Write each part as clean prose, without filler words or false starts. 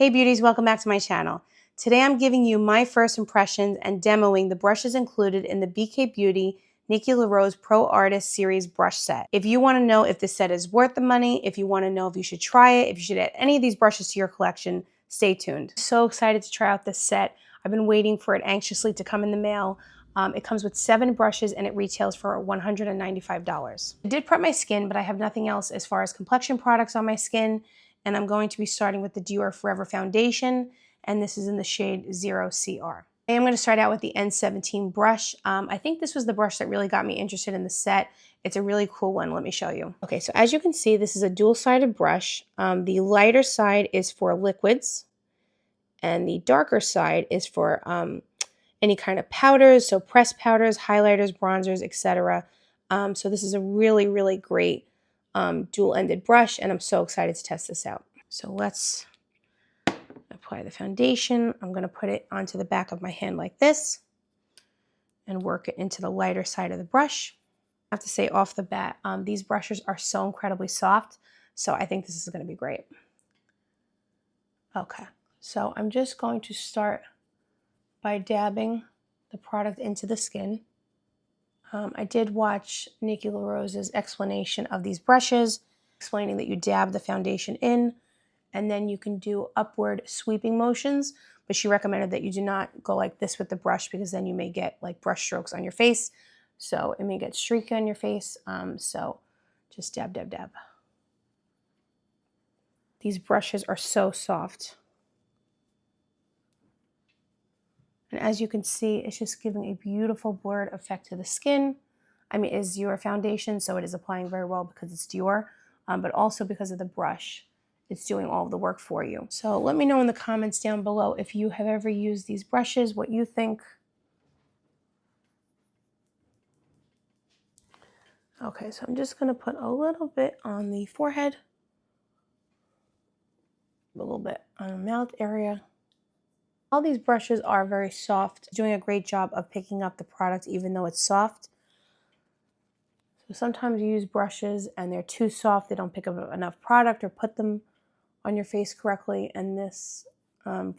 Hey beauties, welcome back to my channel. Today I'm giving you my first impressions and demoing the brushes included in the BK Beauty Nikki Pro Artist Series brush set. If you want to know if this set is worth the money, if you want to know if you should try it, if you should add any of these brushes to your collection, stay tuned. So excited to try out this set. I've been waiting for it anxiously to come in the mail. It comes with 7 brushes and it retails for $195. I did prep my skin, but I have nothing else as far as complexion products on my skin. And I'm going to be starting with the Dior Forever Foundation, and this is in the shade 0CR. I am going to start out with the N17 brush. I think this was the brush that really got me interested in the set. It's a really cool one. Let me show you. Okay, so as you can see, this is a dual-sided brush. The lighter side is for liquids, and the darker side is for any kind of powders, so pressed powders, highlighters, bronzers, etc. So this is a really, really great dual-ended brush, and I'm so excited to test this out. So let's apply the foundation. I'm going to put it onto the back of my hand like this and work it into the lighter side of the brush. I have to say off the bat, these brushes are so incredibly soft, so I think this is going to be great. Okay, so I'm just going to start by dabbing the product into the skin. I did watch Nikki LaRose's explanation of these brushes, explaining that you dab the foundation in and then you can do upward sweeping motions, but she recommended that you do not go like this with the brush because then you may get like brush strokes on your face. So it may get streaky on your face. So just dab, dab, dab. These brushes are so soft. And as you can see, it's just giving a beautiful blurred effect to the skin. I mean, it's Dior foundation, so it is applying very well because it's Dior, but also because of the brush. It's doing all of the work for you. So let me know in the comments down below if you have ever used these brushes, what you think. Okay, so I'm just gonna put a little bit on the forehead, a little bit on the mouth area. All these brushes are very soft, doing a great job of picking up the product even though it's soft. So sometimes you use brushes and they're too soft, they don't pick up enough product or put them on your face correctly, and this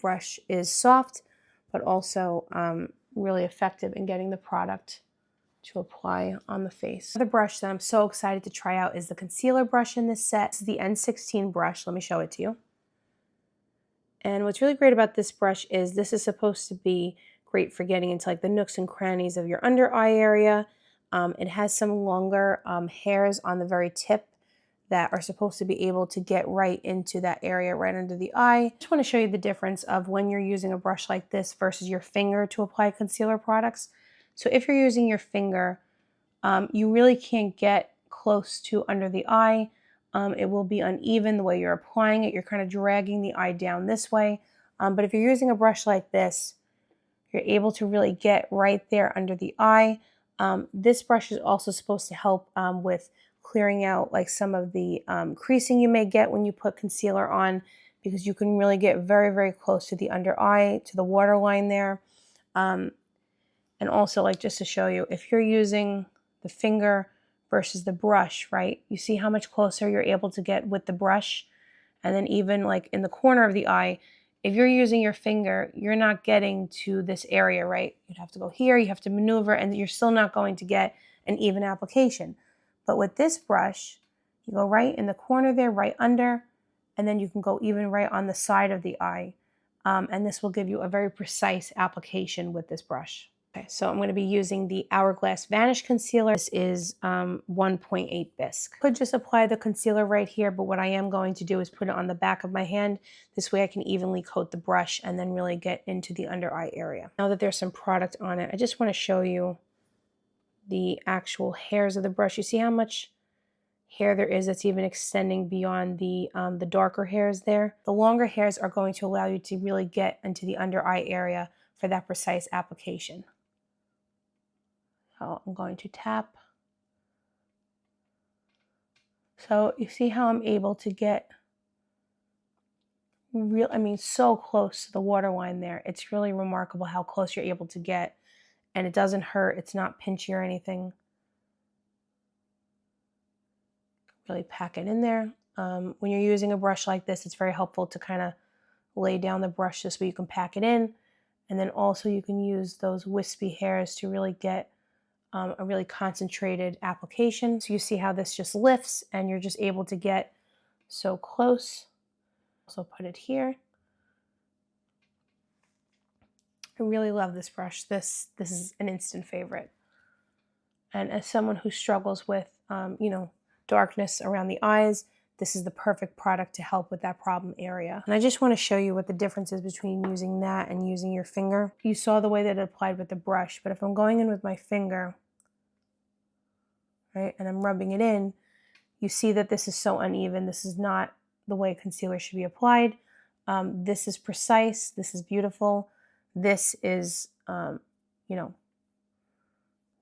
brush is soft but also really effective in getting the product to apply on the face. The brush that I'm so excited to try out is the concealer brush in this set. This is the N16 brush. Let me show it to you. And what's really great about this brush is this is supposed to be great for getting into like the nooks and crannies of your under eye area. It has some longer hairs on the very tip that are supposed to be able to get right into that area right under the eye. I just want to show you the difference of when you're using a brush like this versus your finger to apply concealer products. So if you're using your finger, you really can't get close to under the eye. It will be uneven the way you're applying it. You're kind of dragging the eye down this way. But if you're using a brush like this, you're able to really get right there under the eye. This brush is also supposed to help with clearing out like some of the creasing you may get when you put concealer on, because you can really get very, very close to the under eye, to the waterline there. And also, like, just to show you, if you're using the finger versus the brush, right, you see how much closer you're able to get with the brush. And then even like in the corner of the eye, if you're using your finger, you're not getting to this area, right? You'd have to go here, you have to maneuver, and you're still not going to get an even application. But with this brush, you go right in the corner there, right under, and then you can go even right on the side of the eye. And this will give you a very precise application with this brush. Okay, so I'm going to be using the Hourglass Vanish Concealer. This is 1.8 bisque. Could just apply the concealer right here, but what I am going to do is put it on the back of my hand. This way I can evenly coat the brush and then really get into the under eye area. Now that there's some product on it, I just want to show you the actual hairs of the brush. You see how much hair there is that's even extending beyond the darker hairs there. The longer hairs are going to allow you to really get into the under eye area for that precise application. So I'm going to tap. So you see how I'm able to get so close to the waterline there. It's really remarkable how close you're able to get, and it doesn't hurt. It's not pinchy or anything. Really pack it in there. When you're using a brush like this, it's very helpful to kind of lay down the brush this way you can pack it in. And then also you can use those wispy hairs to really get a really concentrated application. So you see how this just lifts and you're just able to get so close. Also put it here. I really love this brush. This is an instant favorite. And as someone who struggles with, darkness around the eyes, this is the perfect product to help with that problem area. And I just want to show you what the difference is between using that and using your finger. You saw the way that it applied with the brush, but if I'm going in with my finger, right, and I'm rubbing it in, you see that this is so uneven. This is not the way concealer should be applied. This is precise. This is beautiful. This is,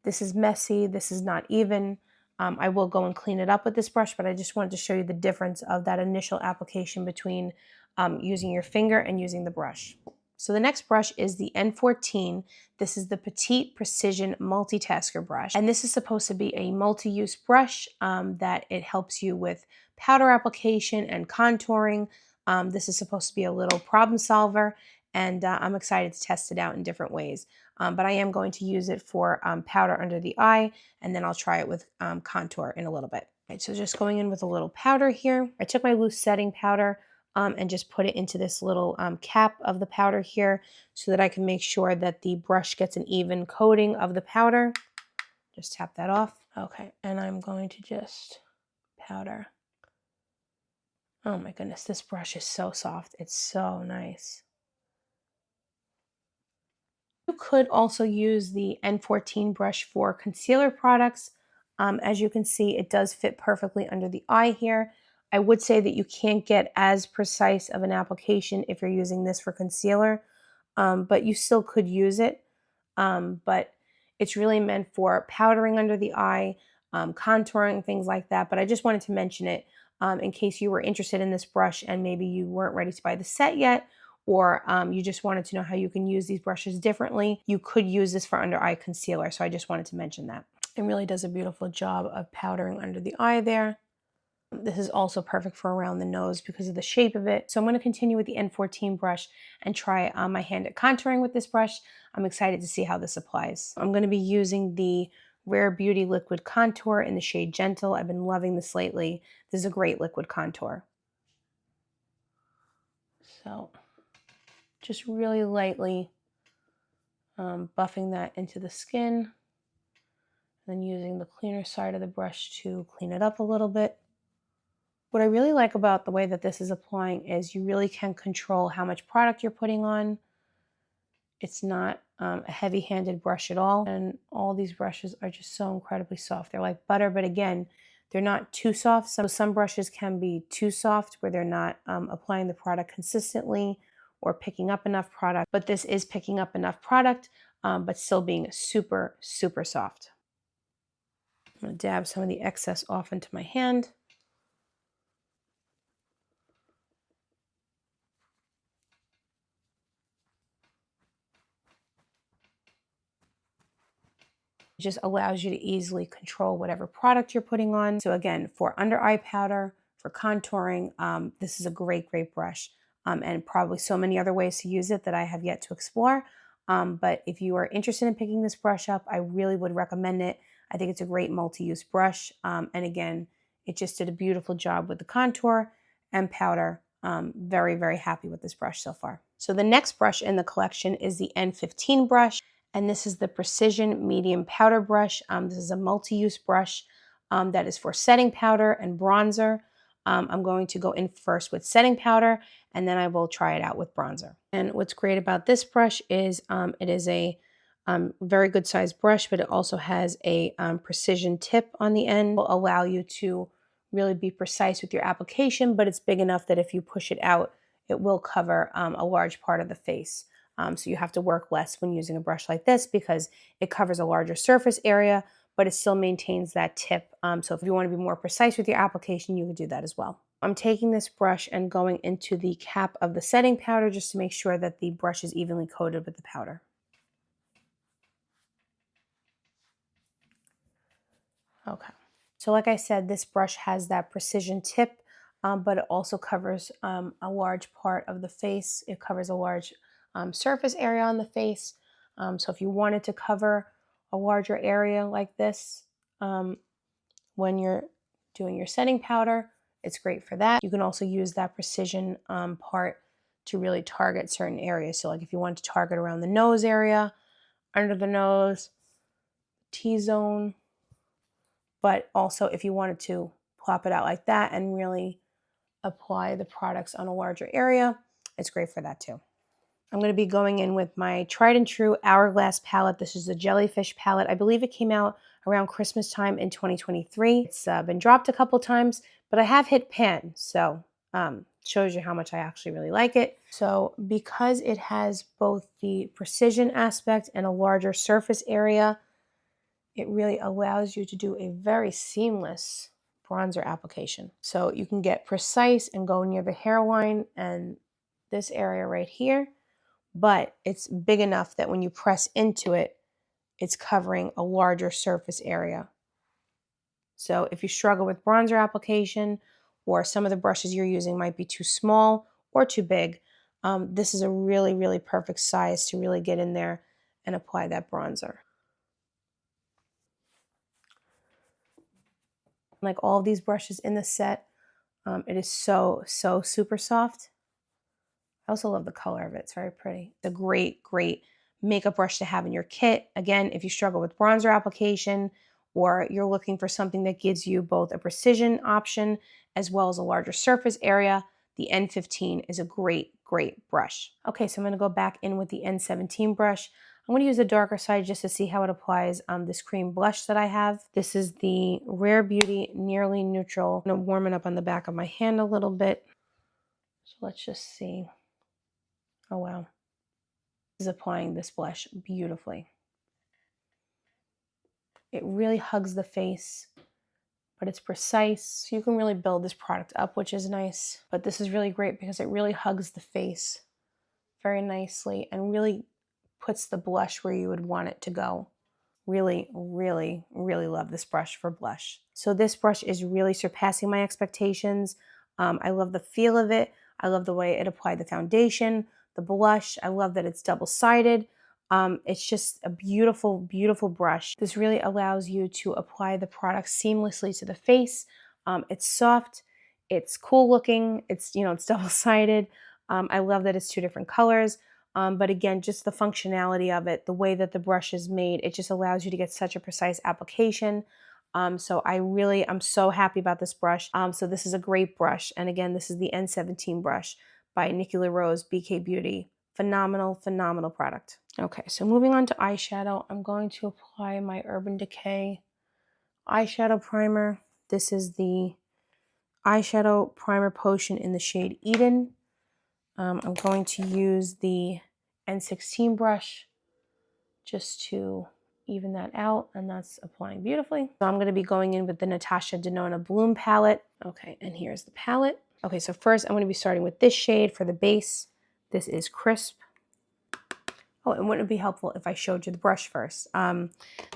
this is messy. This is not even. I will go and clean it up with this brush, but I just wanted to show you the difference of that initial application between using your finger and using the brush. So the next brush is the N14. This is the Petite Precision Multitasker brush. And this is supposed to be a multi-use brush that it helps you with powder application and contouring. This is supposed to be a little problem solver, and I'm excited to test it out in different ways. But I am going to use it for powder under the eye, and then I'll try it with contour in a little bit. Right, so just going in with a little powder here. I took my loose setting powder and just put it into this little cap of the powder here so that I can make sure that the brush gets an even coating of the powder. Just tap that off. Okay, and I'm going to just powder. Oh my goodness, this brush is so soft. It's so nice. You could also use the N14 brush for concealer products. As you can see, it does fit perfectly under the eye here. I would say that you can't get as precise of an application if you're using this for concealer, but you still could use it. But it's really meant for powdering under the eye, contouring, things like that. But I just wanted to mention it in case you were interested in this brush and maybe you weren't ready to buy the set yet, or you just wanted to know how you can use these brushes differently. You could use this for under eye concealer, so I just wanted to mention that. It really does a beautiful job of powdering under the eye there. This is also perfect for around the nose because of the shape of it. So I'm going to continue with the N14 brush and try my hand at contouring with this brush. I'm excited to see how this applies. I'm going to be using the Rare Beauty Liquid Contour in the shade Gentle. I've been loving this lately. This is a great liquid contour. So just really lightly buffing that into the skin, then using the cleaner side of the brush to clean it up a little bit. What I really like about the way that this is applying is you really can control how much product you're putting on. It's not a heavy-handed brush at all, and all these brushes are just so incredibly soft. They're like butter, but again, they're not too soft. Some brushes can be too soft where they're not applying the product consistently or picking up enough product, but this is picking up enough product, but still being super, super soft. I'm going to dab some of the excess off into my hand. It just allows you to easily control whatever product you're putting on. So again, for under eye powder, for contouring, this is a great, great brush. And probably so many other ways to use it that I have yet to explore. But if you are interested in picking this brush up, I really would recommend it. I think it's a great multi-use brush. And again, it just did a beautiful job with the contour and powder. Very, very happy with this brush so far. So the next brush in the collection is the N15 brush. And this is the Precision Medium Powder Brush. This is a multi-use brush that is for setting powder and bronzer. I'm going to go in first with setting powder, and then I will try it out with bronzer. And what's great about this brush is it is a very good sized brush, but it also has a precision tip on the end. It will allow you to really be precise with your application, but it's big enough that if you push it out, it will cover a large part of the face. So you have to work less when using a brush like this because it covers a larger surface area, but it still maintains that tip. So if you want to be more precise with your application, you can do that as well. I'm taking this brush and going into the cap of the setting powder just to make sure that the brush is evenly coated with the powder. Okay. So like I said, this brush has that precision tip but it also covers a large part of the face. It covers a large surface area on the face. So if you wanted to cover a larger area like this when you're doing your setting powder, it's great for that. You can also use that precision part to really target certain areas. So like if you want to target around the nose area, under the nose, T-zone, but also if you wanted to plop it out like that and really apply the products on a larger area, it's great for that too. I'm going to be going in with my tried and true Hourglass palette. This is the Jellyfish palette. I believe it came out around Christmas time in 2023. It's been dropped a couple times, but I have hit pan, so shows you how much I actually really like it. So because it has both the precision aspect and a larger surface area, it really allows you to do a very seamless bronzer application. So you can get precise and go near the hairline and this area right here, but it's big enough that when you press into it, it's covering a larger surface area. So if you struggle with bronzer application, or some of the brushes you're using might be too small or too big, this is a really, really perfect size to really get in there and apply that bronzer. Like all of these brushes in the set, it is so super soft. I also love the color of it. It's very pretty. It's a great makeup brush to have in your kit. Again, if you struggle with bronzer application, or you're looking for something that gives you both a precision option as well as a larger surface area, the N15 is a great brush. Okay, so I'm going to go back in with the N17 brush. I'm going to use the darker side just to see how it applies this cream blush that I have. This is the Rare Beauty Nearly Neutral. I'm going to warm it up on the back of my hand a little bit. So let's just see. Oh wow. This is applying this blush beautifully. It really hugs the face, but it's precise. So you can really build this product up, which is nice. But this is really great because it really hugs the face very nicely and really puts the blush where you would want it to go. Really love this brush for blush. So this brush is really surpassing my expectations. I love the feel of it. I love the way it applied the foundation, the blush. I love that it's double-sided. It's just a beautiful brush. This really allows you to apply the product seamlessly to the face. It's soft, it's cool looking, it's double-sided. I love that it's two different colors. But again, just the functionality of it, the way that the brush is made, it just allows you to get such a precise application. So I'm so happy about this brush. So this is a great brush. And again, this is the N17 brush by Nikki Rose BK Beauty. Phenomenal product. Okay, so moving on to eyeshadow, I'm going to apply my Urban Decay eyeshadow primer. This is the eyeshadow primer potion in the shade Eden. I'm going to use the N16 brush just to even that out, and that's applying beautifully. So I'm going to be going in with the Natasha Denona Bloom palette. Okay, and here's the palette. Okay, so first I'm going to be starting with this shade for the base. This is Crisp. Oh, and wouldn't it be helpful if I showed you the brush first?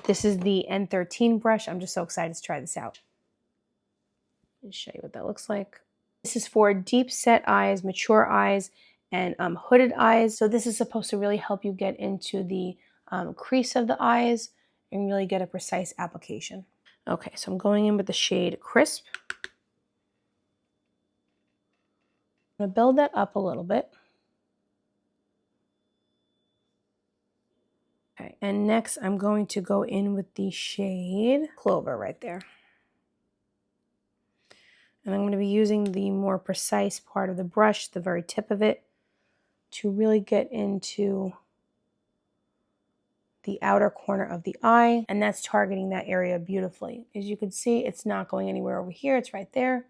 This is the N13 brush. I'm just so excited to try this out. Let me show you what that looks like. This is for deep set eyes, mature eyes, and hooded eyes. So this is supposed to really help you get into the crease of the eyes and really get a precise application. Okay, so I'm going in with the shade Crisp. I'm going to build that up a little bit. Okay, and next I'm going to go in with the shade Clover right there. And I'm going to be using the more precise part of the brush, the very tip of it, to really get into the outer corner of the eye, and that's targeting that area beautifully. As you can see, it's not going anywhere over here, it's right there.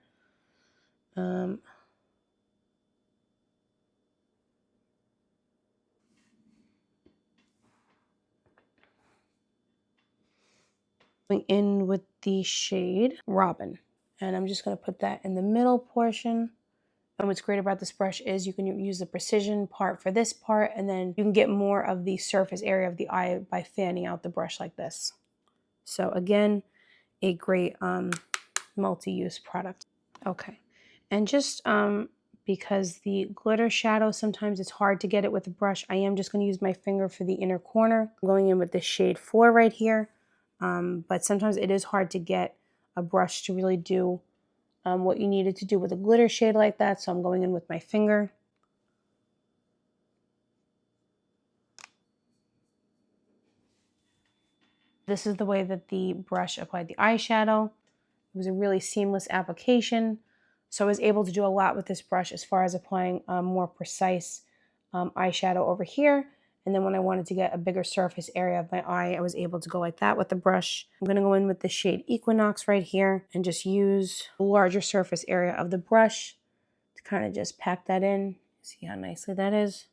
Going in with the shade Robin, and I'm just going to put that in the middle portion. And what's great about this brush is you can use the precision part for this part, and then you can get more of the surface area of the eye by fanning out the brush like this. So again, a great multi-use product. Okay, And just because the glitter shadow, sometimes it's hard to get it with a brush, I am just going to use my finger for the inner corner. I'm going in with the shade 4 right here. But sometimes it is hard to get a brush to really do what you needed to do with a glitter shade like that. So I'm going in with my finger. This is the way that the brush applied the eyeshadow. It was a really seamless application. So I was able to do a lot with this brush as far as applying more precise eyeshadow over here. And then when I wanted to get a bigger surface area of my eye, I was able to go like that with the brush. I'm going to go in with the shade Equinox right here and just use a larger surface area of the brush to kind of just pack that in. See how nicely that is?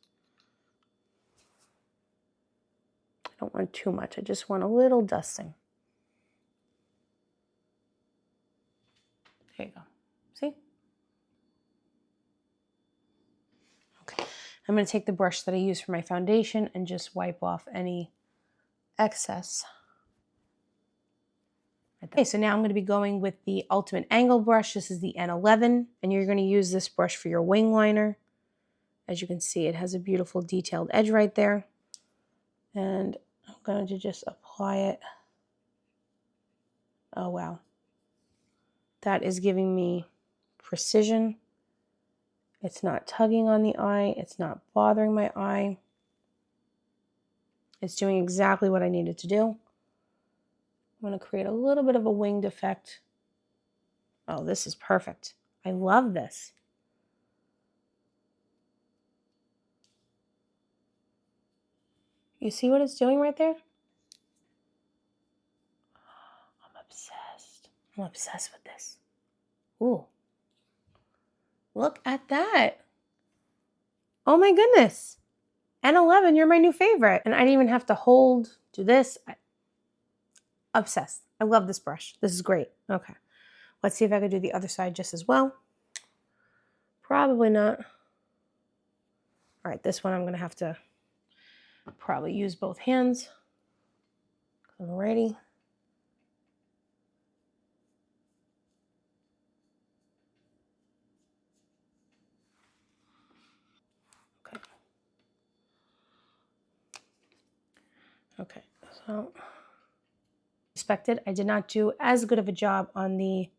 I don't want too much. I just want a little dusting. There you go. See? Okay. I'm going to take the brush that I use for my foundation and just wipe off any excess. Okay, so now I'm going to be going with the Ultimate Angle brush. This is the N11, and you're going to use this brush for your wing liner. As you can see, it has a beautiful detailed edge right there. And I'm going to just apply it. Oh, wow. That is giving me precision. It's not tugging on the eye. It's not bothering my eye. It's doing exactly what I needed to do. I'm going to create a little bit of a winged effect. Oh, this is perfect. I love this. You see what it's doing right there? I'm obsessed. I'm obsessed with this. Ooh. Look at that. Oh my goodness. N11, you're my new favorite. And I didn't even have to do this. Obsessed. I love this brush. This is great. Okay. Let's see if I could do the other side just as well. Probably not. All right, this one I'm going to have to probably use both hands. Alrighty. Okay. Okay, so expected, I did not do as good of a job on the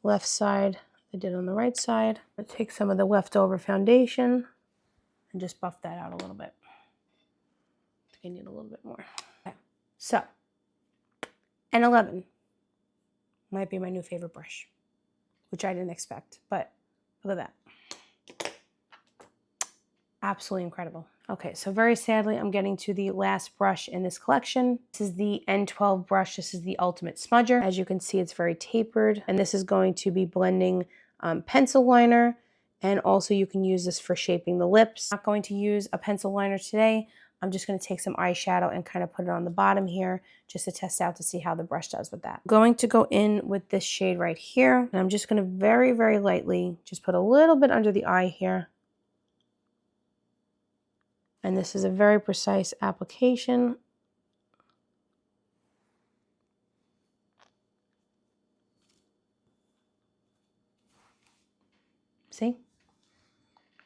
left side as I did on the right side. I'll take some of the leftover foundation and just buff that out a little bit. I think I need a little bit more. Okay. So, N11 might be my new favorite brush, which I didn't expect, but look at that. Absolutely incredible. Okay, so very sadly, I'm getting to the last brush in this collection. This is the N12 brush. This is the Ultimate Smudger. As you can see, it's very tapered, and this is going to be blending pencil liner, and also you can use this for shaping the lips. I'm not going to use a pencil liner today. I'm just going to take some eyeshadow and kind of put it on the bottom here just to test out to see how the brush does with that. I'm going to go in with this shade right here, and I'm just going to very, very lightly just put a little bit under the eye here. And this is a very precise application. See?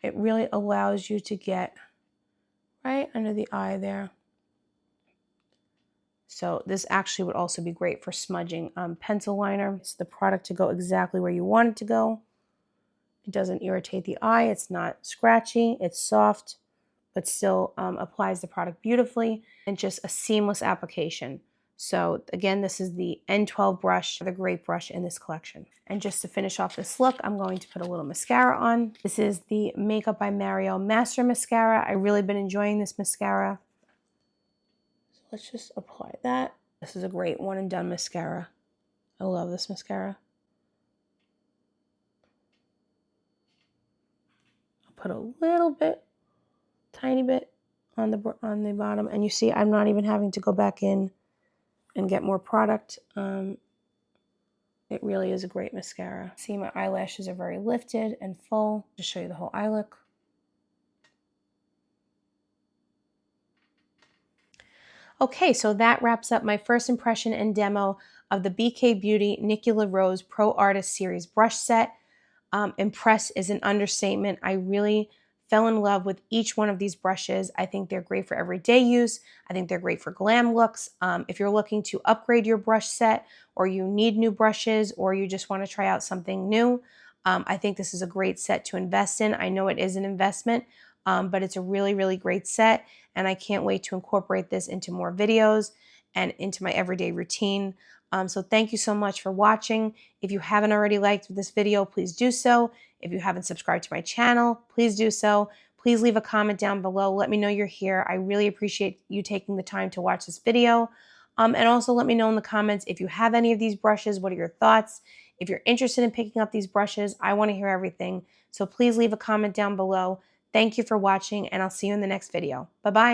It really allows you to get right under the eye there. So this actually would also be great for smudging pencil liner. It's the product to go exactly where you want it to go. It doesn't irritate the eye. It's not scratchy. It's soft, but still applies the product beautifully, and just a seamless application. So again, this is the N12 brush, the great brush in this collection. And just to finish off this look, I'm going to put a little mascara on. This is the Makeup by Mario Master Mascara. I've really been enjoying this mascara. So let's just apply that. This is a great one and done mascara. I love this mascara. I'll put a little bit, tiny bit on the bottom, and you see I'm not even having to go back in and get more product. It really is a great mascara. See, my eyelashes are very lifted and full. Just show you the whole eye look. Okay, so that wraps up my first impression and demo of the BK Beauty Nikki LaRose Pro Artist Series brush set. Impress is an understatement. I really fell in love with each one of these brushes. I think they're great for everyday use. I think they're great for glam looks. If you're looking to upgrade your brush set, or you need new brushes, or you just want to try out something new, I think this is a great set to invest in. I know it is an investment, but it's a really, really great set, and I can't wait to incorporate this into more videos and into my everyday routine. So thank you so much for watching. If you haven't already liked this video, please do so. If you haven't subscribed to my channel, please do so. Please leave a comment down below. Let me know you're here. I really appreciate you taking the time to watch this video. And also let me know in the comments if you have any of these brushes. What are your thoughts? If you're interested in picking up these brushes, I want to hear everything. So please leave a comment down below. Thank you for watching, and I'll see you in the next video. Bye-bye.